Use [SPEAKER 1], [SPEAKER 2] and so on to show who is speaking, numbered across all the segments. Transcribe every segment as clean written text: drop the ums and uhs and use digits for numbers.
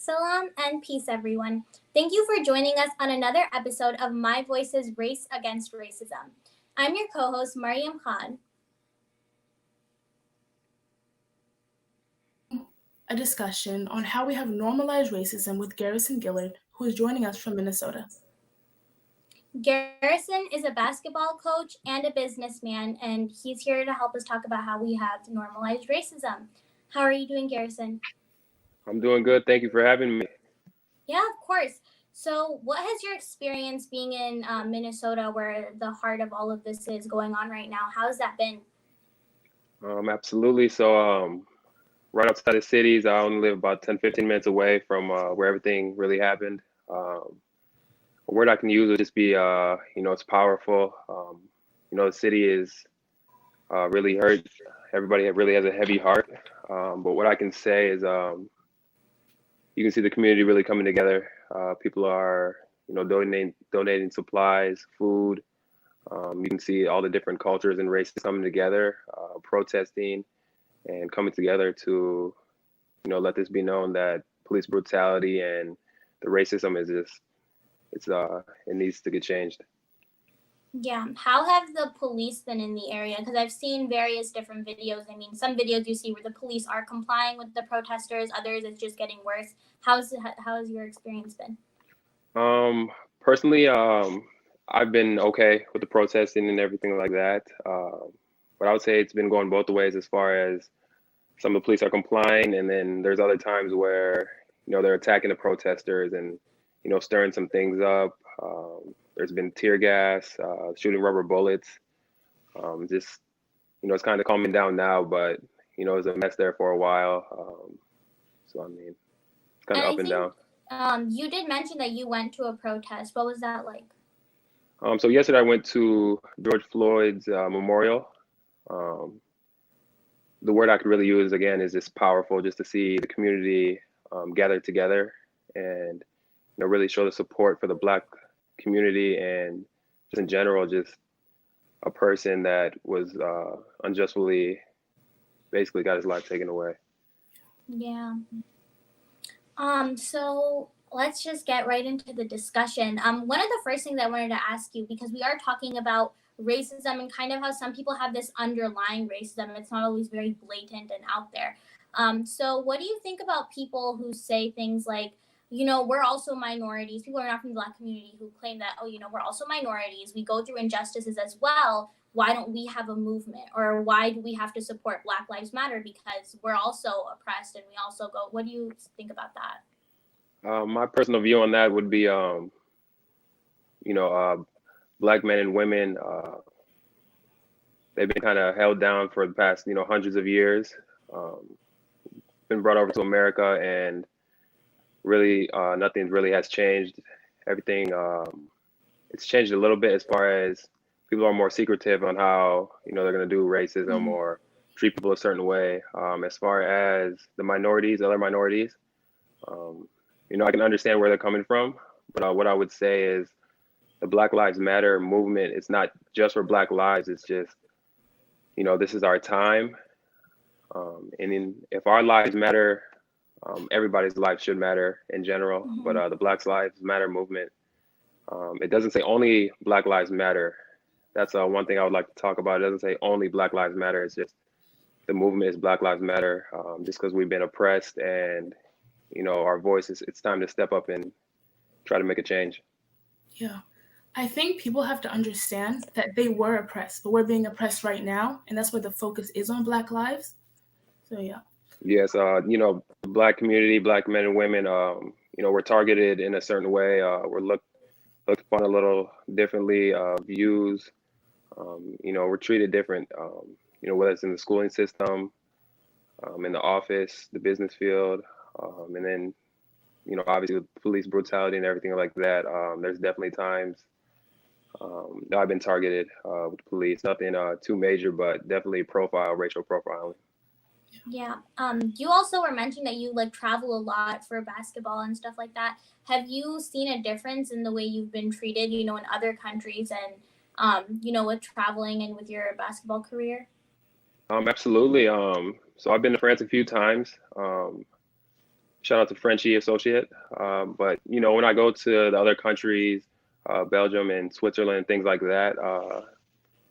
[SPEAKER 1] Salam and peace, everyone. Thank you for joining us on another episode of My Voice's Race Against Racism. I'm your co-host, Mariam Khan.
[SPEAKER 2] A discussion on how we have normalized racism with Garrison Gillard, who is joining us from Minnesota.
[SPEAKER 1] Garrison is a basketball coach and a businessman, and he's here to help us talk about how we have normalized racism. How are you doing, Garrison?
[SPEAKER 3] I'm doing good. Thank you for having me.
[SPEAKER 1] Yeah, of course. So, what has your experience being in Minnesota, where the heart of all of this is going on right now? How has that been?
[SPEAKER 3] Absolutely. So, right outside the cities, I only live about 10, 15 minutes away from where everything really happened. A word I can use would just be, it's powerful. The city is really hurt. Everybody really has a heavy heart. But what I can say is, you can see the community really coming together. People are, donating supplies, food. You can see all the different cultures and races coming together, protesting and coming together to, let this be known that police brutality and the racism is just, it needs to get changed.
[SPEAKER 1] Yeah. How have the police been in the area? Because I've seen various different videos. I mean, some videos you see where the police are complying with the protesters, others it's just getting worse. How has your experience been?
[SPEAKER 3] Personally, I've been okay with the protesting and everything like that. But I would say it's been going both ways as far as some of the police are complying, and then there's other times where, they're attacking the protesters and, stirring some things up. There's been tear gas, shooting rubber bullets. Just, it's kind of calming down now, but, it was a mess there for a while. So, I mean, it's kind of up and down.
[SPEAKER 1] You did mention that you went to a protest. What was that like?
[SPEAKER 3] So yesterday I went to George Floyd's memorial. The word I could really use again is just powerful, just to see the community gather together and really show the support for the Black community and just in general, just a person that was unjustly basically got his life taken away.
[SPEAKER 1] Yeah. So let's just get right into the discussion. One of the first things I wanted to ask you, because we are talking about racism and kind of how some people have this underlying racism. It's not always very blatant and out there. So what do you think about people who say things like, we're also minorities. People who are not from the Black community who claim that, we're also minorities. We go through injustices as well. Why don't we have a movement? Or why do we have to support Black Lives Matter? Because we're also oppressed and we also go. What do you think about that?
[SPEAKER 3] My personal view on that would be, Black men and women, they've been kind of held down for the past, hundreds of years. Been brought over to America, and really nothing really has changed. Everything, it's changed a little bit as far as people are more secretive on how, they're going to do racism or treat people a certain way. As far as the minorities, other minorities, I can understand where they're coming from, but what I would say is the Black Lives Matter movement, it's not just for Black lives. It's just, this is our time. And if our lives matter, everybody's life should matter in general.
[SPEAKER 1] Mhm.
[SPEAKER 3] But the Black Lives Matter movement, it doesn't say only Black Lives Matter. That's one thing I would like to talk about. It doesn't say only Black Lives Matter. It's just the movement is Black Lives Matter. Just because we've been oppressed and, our voices, it's time to step up and try to make a change.
[SPEAKER 2] Yeah. I think people have to understand that they were oppressed, but we're being oppressed right now, and that's where the focus is on Black lives. So, yeah.
[SPEAKER 3] Yes, the Black community, Black men and women, we're targeted in a certain way. We're looked upon a little differently, views. We're treated different, whether it's in the schooling system, in the office, the business field, and then, obviously with police brutality and everything like that. There's definitely times that I've been targeted with police. Nothing too major, but definitely racial profiling.
[SPEAKER 1] Yeah. You also were mentioning that you travel a lot for basketball and stuff like that. Have you seen a difference in the way you've been treated, in other countries and, with traveling and with your basketball career?
[SPEAKER 3] Absolutely. So I've been to France a few times. Shout out to Frenchie Associate. But when I go to the other countries, Belgium and Switzerland, things like that,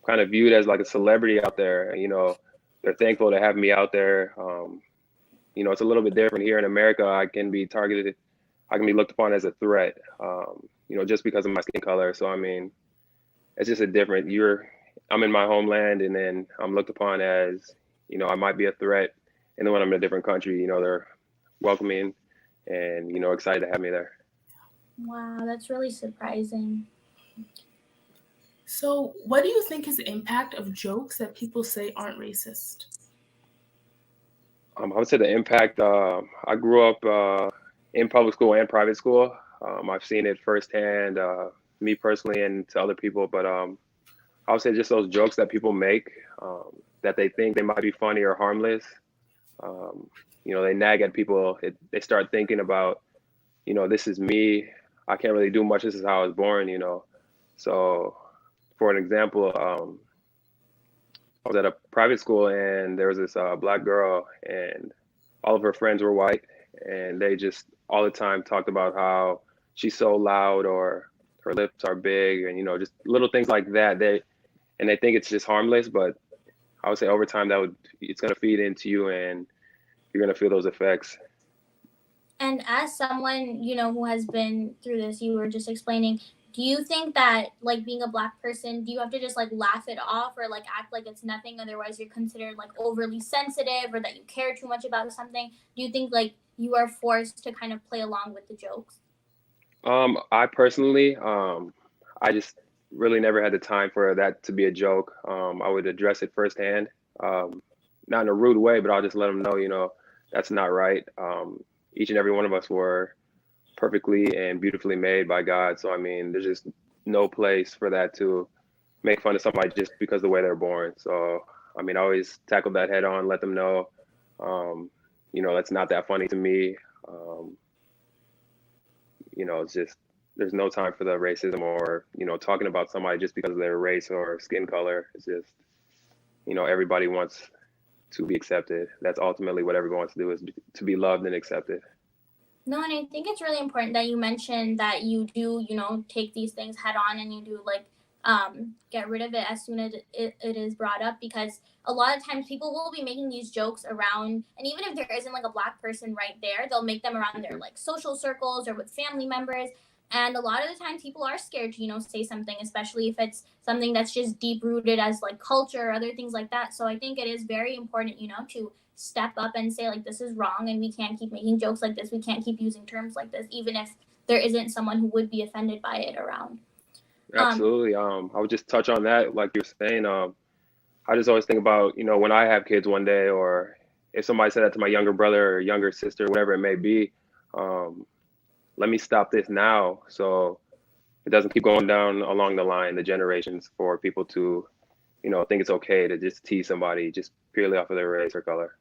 [SPEAKER 3] kind of viewed as like a celebrity out there. They're thankful to have me out there. It's a little bit different here in America. I can be targeted. I can be looked upon as a threat. Just because of my skin color. So I mean, it's just a different. I'm in my homeland, and then I'm looked upon as, I might be a threat. And then when I'm in a different country, they're welcoming and, excited to have me there.
[SPEAKER 1] Wow, that's really surprising.
[SPEAKER 2] So what do you think is the impact of jokes that people say aren't racist?
[SPEAKER 3] I would say the impact, I grew up in public school and private school. I've seen it firsthand, me personally and to other people, but I would say just those jokes that people make, that they think they might be funny or harmless. They nag at people. They start thinking about, this is me. I can't really do much. This is how I was born, So for an example, I was at a private school and there was this black girl and all of her friends were white, and they just all the time talked about how she's so loud or her lips are big and, just little things like that. They think it's just harmless, but I would say over time it's going to feed into you and you're going to feel those effects.
[SPEAKER 1] And as someone, who has been through this, you were just explaining, do you think that, like, being a Black person, do you have to just, like, laugh it off or, like, act like it's nothing, otherwise you're considered, like, overly sensitive or that you care too much about something? Do you think, like, you are forced to kind of play along with the jokes?
[SPEAKER 3] I personally, I just really never had the time for that to be a joke. I would address it firsthand, not in a rude way, but I'll just let them know, that's not right. Each and every one of us were perfectly and beautifully made by God. So, I mean, there's just no place for that to make fun of somebody just because of the way they're born. So, I mean, I always tackle that head on, let them know, that's not that funny to me. It's just, there's no time for the racism or, talking about somebody just because of their race or skin color. It's just, everybody wants to be accepted. That's ultimately what everyone wants to do, is to be loved and accepted.
[SPEAKER 1] No, and I think it's really important that you mentioned that you do, take these things head on and you do, like, get rid of it as soon as it is brought up, because a lot of times people will be making these jokes around, and even if there isn't, like, a Black person right there, they'll make them around their, like, social circles or with family members. And a lot of the times people are scared to, say something, especially if it's something that's just deep rooted as, like, culture or other things like that. So I think it is very important, to step up and say, like, this is wrong and we can't keep making jokes like this. We can't keep using terms like this, even if there isn't someone who would be offended by it around.
[SPEAKER 3] Absolutely. I would just touch on that, like you're saying. I just always think about, when I have kids one day, or if somebody said that to my younger brother or younger sister, whatever it may be, let me stop this now, so it doesn't keep going down along the line, the generations, for people to, think it's okay to just tease somebody just purely off of their race or color.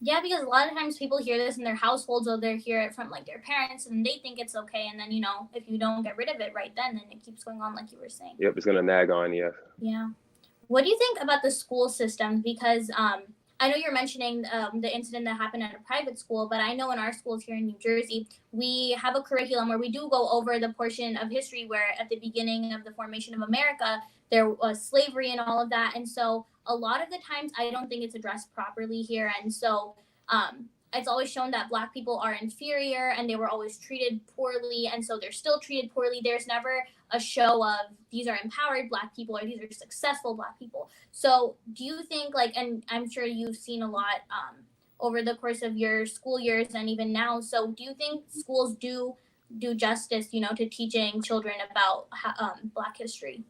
[SPEAKER 1] Yeah, because a lot of times people hear this in their households, or they hear it from, like, their parents, and they think it's okay. And then, if you don't get rid of it right then it keeps going on, like you were saying.
[SPEAKER 3] Yep, it's gonna nag on you.
[SPEAKER 1] Yeah. What do you think about the school system? Because I know you're mentioning the incident that happened at a private school, but I know in our schools here in New Jersey, we have a curriculum where we do go over the portion of history where at the beginning of the formation of America, there was slavery and all of that. And so a lot of the times I don't think it's addressed properly here. And so it's always shown that Black people are inferior and they were always treated poorly. And so they're still treated poorly. There's never a show of these are empowered Black people or these are successful Black people. So do you think, like, and I'm sure you've seen a lot over the course of your school years and even now. So do you think schools do justice, to teaching children about Black history?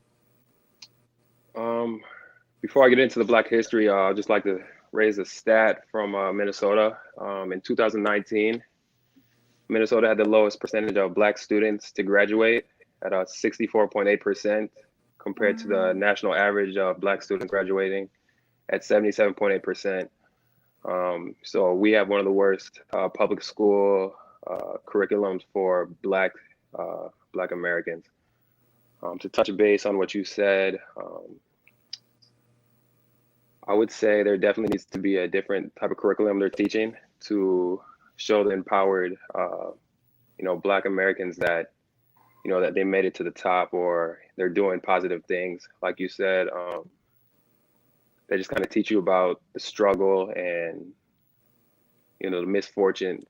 [SPEAKER 3] Before I get into the Black history, I'd just like to raise a stat from Minnesota. In 2019, Minnesota had the lowest percentage of Black students to graduate at 64.8%, compared to the national average of Black students graduating at 77.8%. So we have one of the worst public school curriculums for Black Americans. To touch base on what you said, I would say there definitely needs to be a different type of curriculum they're teaching to show the empowered, Black Americans that, that they made it to the top or they're doing positive things. Like you said, they just kind of teach you about the struggle and, the misfortune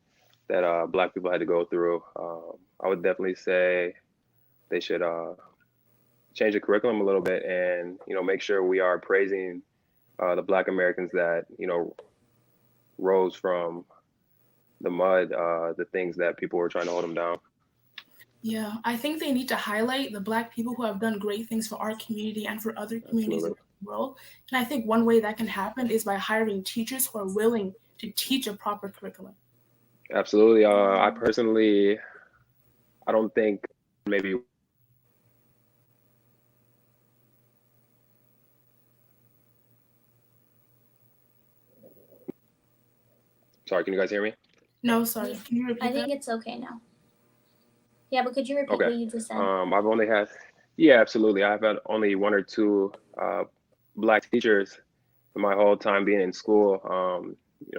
[SPEAKER 3] that Black people had to go through. I would definitely say they should change the curriculum a little bit and, make sure we are praising the Black Americans that, rose from the mud, the things that people were trying to hold them down.
[SPEAKER 2] Yeah, I think they need to highlight the Black people who have done great things for our community and for other communities around the world. And I think one way that can happen is by hiring teachers who are willing to teach a proper curriculum.
[SPEAKER 3] Absolutely. I personally, I don't think maybe. Sorry, can you guys hear me?
[SPEAKER 2] No, sorry. Can you repeat
[SPEAKER 1] I think
[SPEAKER 2] that?
[SPEAKER 1] it's okay now. Yeah, but could you repeat what you just said?
[SPEAKER 3] I've only had, yeah, absolutely. I've had only one or two Black teachers in my whole time being in school.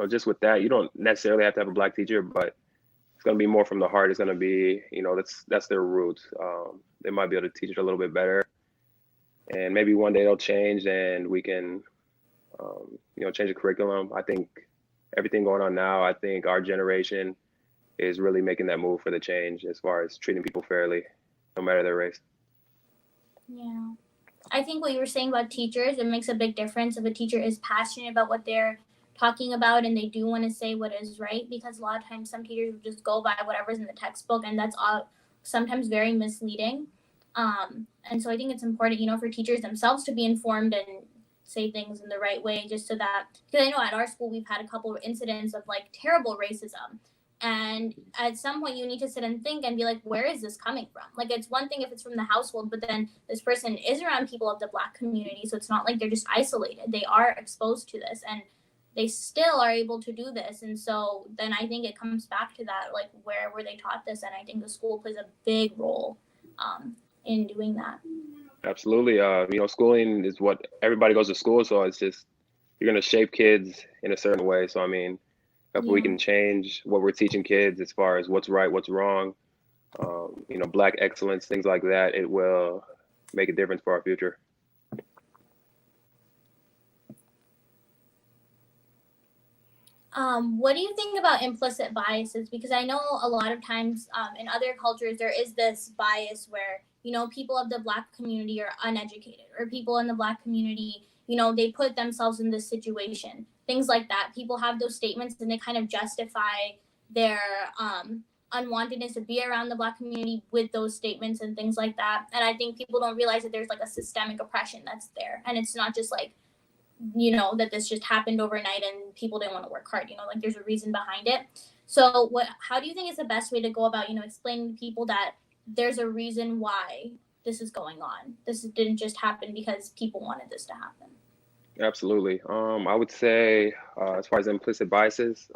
[SPEAKER 3] Just with that, you don't necessarily have to have a Black teacher, but it's going to be more from the heart. It's going to be, that's their roots. They might be able to teach it a little bit better. And maybe one day they'll change and we can, change the curriculum. I think everything going on now, I think our generation is really making that move for the change as far as treating people fairly, no matter their race.
[SPEAKER 1] Yeah. I think what you were saying about teachers, it makes a big difference if a teacher is passionate about what they're talking about and they do want to say what is right, because a lot of times some teachers will just go by whatever's in the textbook, and that's all sometimes very misleading. And so I think it's important, for teachers themselves to be informed and say things in the right way, just so that, because I know at our school we've had a couple of incidents of like terrible racism. And at some point you need to sit and think and be like, where is this coming from? Like, it's one thing if it's from the household, but then this person is around people of the Black community. So it's not like they're just isolated. They are exposed to this and they still are able to do this. And so then I think it comes back to that, like, where were they taught this? And I think the school plays a big role in doing that.
[SPEAKER 3] Absolutely. Schooling is what everybody goes to school. So it's just, you're going to shape kids in a certain way. So, I mean, if we can change what we're teaching kids as far as what's right, what's wrong, Black excellence, things like that, it will make a difference for our future.
[SPEAKER 1] What do you think about implicit biases? Because I know a lot of times in other cultures, there is this bias where, people of the Black community are uneducated, or people in the Black community, they put themselves in this situation, things like that. People have those statements and they kind of justify their unwantedness to be around the Black community with those statements and things like that. And I think people don't realize that there's like a systemic oppression that's there. And it's not just like, that this just happened overnight and people didn't want to work hard, like there's a reason behind it. So how do you think is the best way to go about, explaining to people that there's a reason why this is going on? This didn't just happen because people wanted this to happen.
[SPEAKER 3] Absolutely. I would say as far as implicit biases,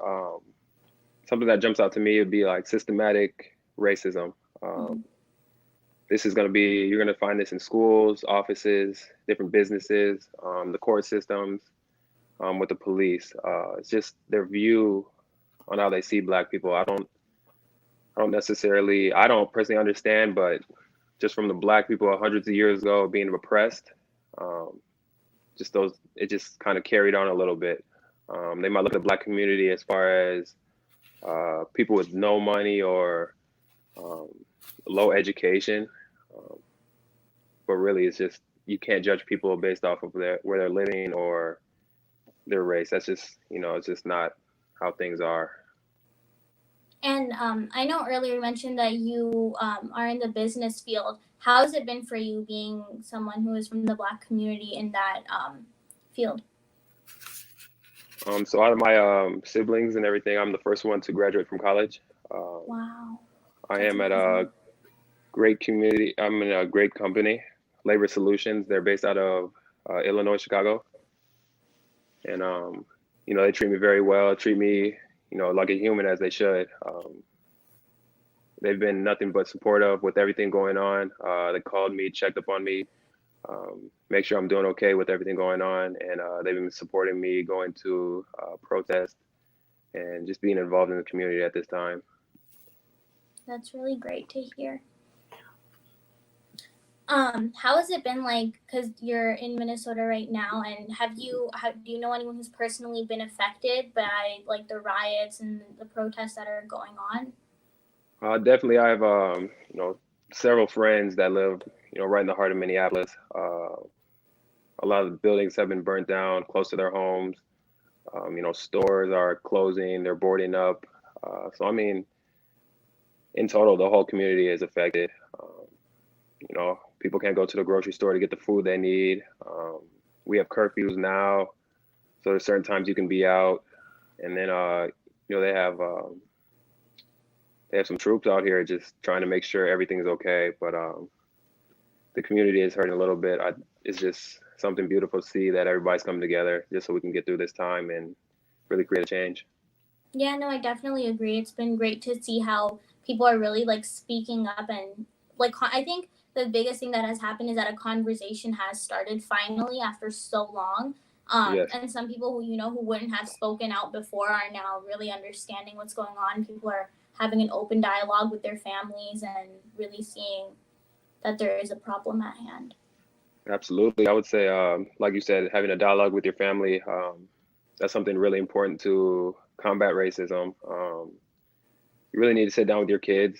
[SPEAKER 3] something that jumps out to me would be like systematic racism. This is going to be, you're going to find this in schools, offices, different businesses, the court systems, with the police. It's just their view on how they see Black people. I don't personally understand, but just from the Black people hundreds of years ago being oppressed, it just kind of carried on a little bit. They might look at the Black community as far as people with no money or low education, but really it's just, you can't judge people based off of where they're living or their race. That's just, it's just not how things are.
[SPEAKER 1] And I know earlier you mentioned that you are in the business field. How has it been for you being someone who is from the Black community in that field?
[SPEAKER 3] So out of my siblings and everything, I'm the first one to graduate from college.
[SPEAKER 1] Wow.
[SPEAKER 3] I am at a great community. I'm in a great company, Labor Solutions. They're based out of Illinois, Chicago. And, they treat me very well, treat me, like a human, as they should. They've been nothing but supportive with everything going on. They called me, checked up on me, make sure I'm doing okay with everything going on. And they've been supporting me going to protest and just being involved in the community at this time.
[SPEAKER 1] That's really great to hear. How has it been like, because you're in Minnesota right now, and do you know anyone who's personally been affected by like the riots and the protests that are going on?
[SPEAKER 3] Definitely, I have several friends that live right in the heart of Minneapolis. A lot of the buildings have been burnt down close to their homes. Stores are closing, they're boarding up. So I mean, in total, the whole community is affected. People can't go to the grocery store to get the food they need. We have curfews now, so there's certain times you can be out, and then they have some troops out here just trying to make sure everything's okay. But the community is hurting a little bit. It's just something beautiful to see that everybody's coming together just so we can get through this time and really create a change.
[SPEAKER 1] Yeah, no, I definitely agree. It's been great to see how people are really like speaking up, and like I think the biggest thing that has happened is that a conversation has started finally after so long.
[SPEAKER 3] Yes,
[SPEAKER 1] And some people who wouldn't have spoken out before are now really understanding what's going on. People are having an open dialogue with their families and really seeing that there is a problem at hand.
[SPEAKER 3] absolutely. I would say, like you said, having a dialogue with your family, that's something really important to combat racism. You really need to sit down with your kids,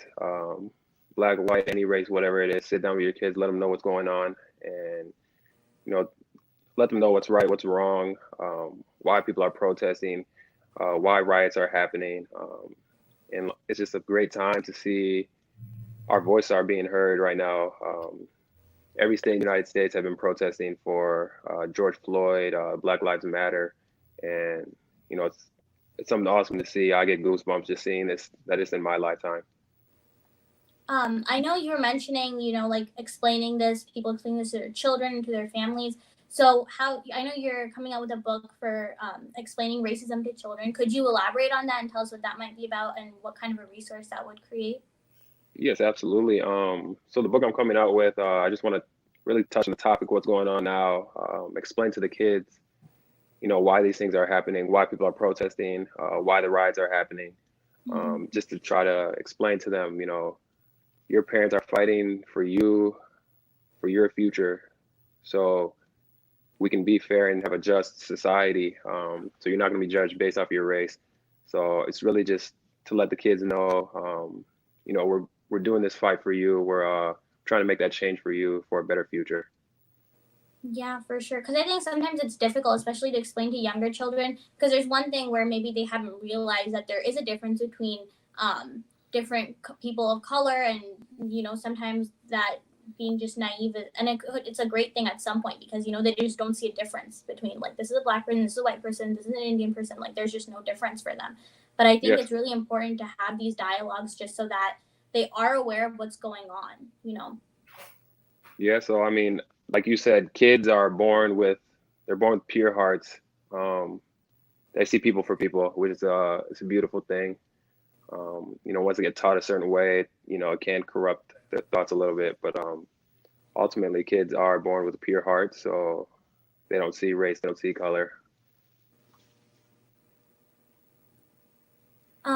[SPEAKER 3] black, white, any race, whatever it is. Sit down with your kids, let them know what's going on, and you know, let them know what's right, what's wrong, why people are protesting, why riots are happening, and it's just a great time to see our voices are being heard right now. Every state in the United States have been protesting for George Floyd, Black Lives Matter, and it's something awesome to see. I get goosebumps just seeing this. That is in my lifetime.
[SPEAKER 1] I know you were mentioning, like people explaining this to their children and to their families. So I know you're coming out with a book for explaining racism to children. Could you elaborate on that and tell us what that might be about and what kind of a resource that would create?
[SPEAKER 3] Yes, absolutely. So the book I'm coming out with, I just want to really touch on the topic, what's going on now, explain to the kids, why these things are happening, why people are protesting, why the riots are happening, just to try to explain to them, your parents are fighting for you, for your future, so we can be fair and have a just society. So you're not going to be judged based off your race. So it's really just to let the kids know, we're doing this fight for you. We're trying to make that change for you for a better future.
[SPEAKER 1] Yeah, for sure. Because I think sometimes it's difficult, especially to explain to younger children, because there's one thing where maybe they haven't realized that there is a difference between different people of color, and sometimes that being just naive, and it's a great thing at some point, because they just don't see a difference between, like, this is a black person, this is a white person, this is an Indian person, like there's just no difference for them. But I think
[SPEAKER 3] Yes.
[SPEAKER 1] it's really important to have these dialogues just so that they are aware of what's going on.
[SPEAKER 3] Yeah. So I mean, like you said, kids are they're born with pure hearts. They see people for people, which is it's a beautiful thing. Once they get taught a certain way, it can corrupt their thoughts a little bit, but ultimately kids are born with a pure heart, so they don't see race, they don't see color.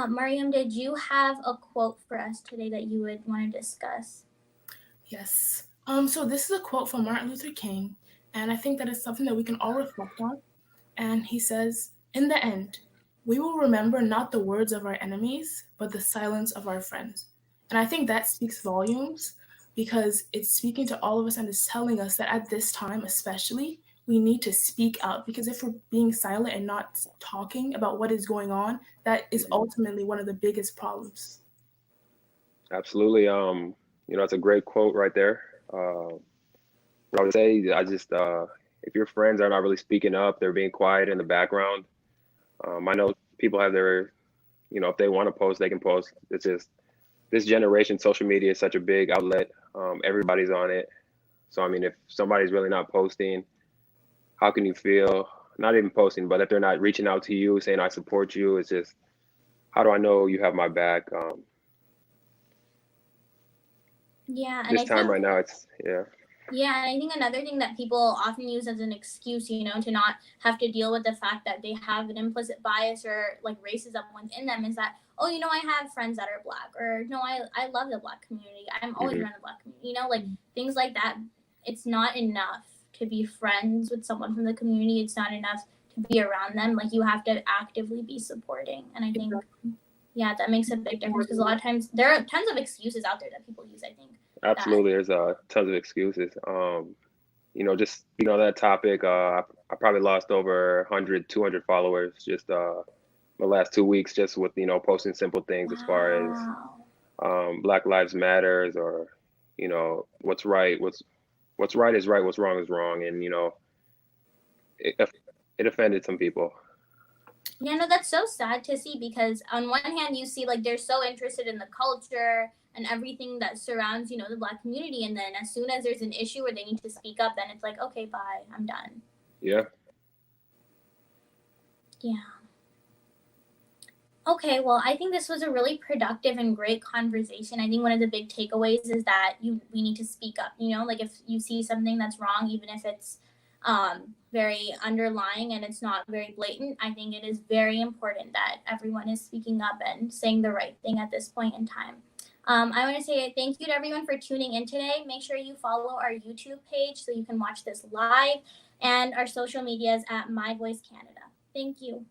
[SPEAKER 1] Mariam, did you have a quote for us today that you would want to discuss?
[SPEAKER 2] Yes. So this is a quote from Martin Luther King, and I think that it's something that we can all reflect on. And he says, "In the end, we will remember not the words of our enemies, but the silence of our friends." And I think that speaks volumes, because it's speaking to all of us and it's telling us that at this time, especially, we need to speak out, because if we're being silent and not talking about what is going on, that is ultimately one of the biggest problems.
[SPEAKER 3] Absolutely. It's a great quote right there. What I would say, if your friends are not really speaking up, they're being quiet in the background. I know people have their, if they want to post, they can post. It's just this generation, social media is such a big outlet. Everybody's on it. So, I mean, if somebody's really not posting, how can you feel? Not even posting, but if they're not reaching out to you, saying, I support you, it's just, how do I know you have my back?
[SPEAKER 1] Yeah, and
[SPEAKER 3] This time right now, yeah.
[SPEAKER 1] Yeah, and I think another thing that people often use as an excuse, to not have to deal with the fact that they have an implicit bias or like racism within them is that, oh, I have friends that are black, or no, I love the black community. I'm always
[SPEAKER 3] Mhm.
[SPEAKER 1] around the black community. Like things like that. It's not enough to be friends with someone from the community. It's not enough to be around them. Like you have to actively be supporting. And I think, yeah, that makes a big difference because a lot of times there are tons of excuses out there that people use. I think that.
[SPEAKER 3] Absolutely, there's tons of excuses. Just speaking on that topic, I probably lost over 100, 200 followers just the last 2 weeks, just with posting simple things as far as
[SPEAKER 1] Wow.
[SPEAKER 3] Black Lives Matters, or what's right, what's right is right, what's wrong is wrong, and it offended some people.
[SPEAKER 1] Yeah, no, that's so sad to see because on one hand you see like they're so interested in the culture and everything that surrounds, the black community, and then as soon as there's an issue where they need to speak up, then it's like, okay, bye, I'm done.
[SPEAKER 3] Yeah.
[SPEAKER 1] Yeah. Okay, well, I think this was a really productive and great conversation. I think one of the big takeaways is that we need to speak up. Like if you see something that's wrong, even if it's very underlying and it's not very blatant, I think it is very important that everyone is speaking up and saying the right thing at this point in time. I want to say thank you to everyone for tuning in today. Make sure you follow our YouTube page so you can watch this live, and our social medias at My Voice Canada. Thank you.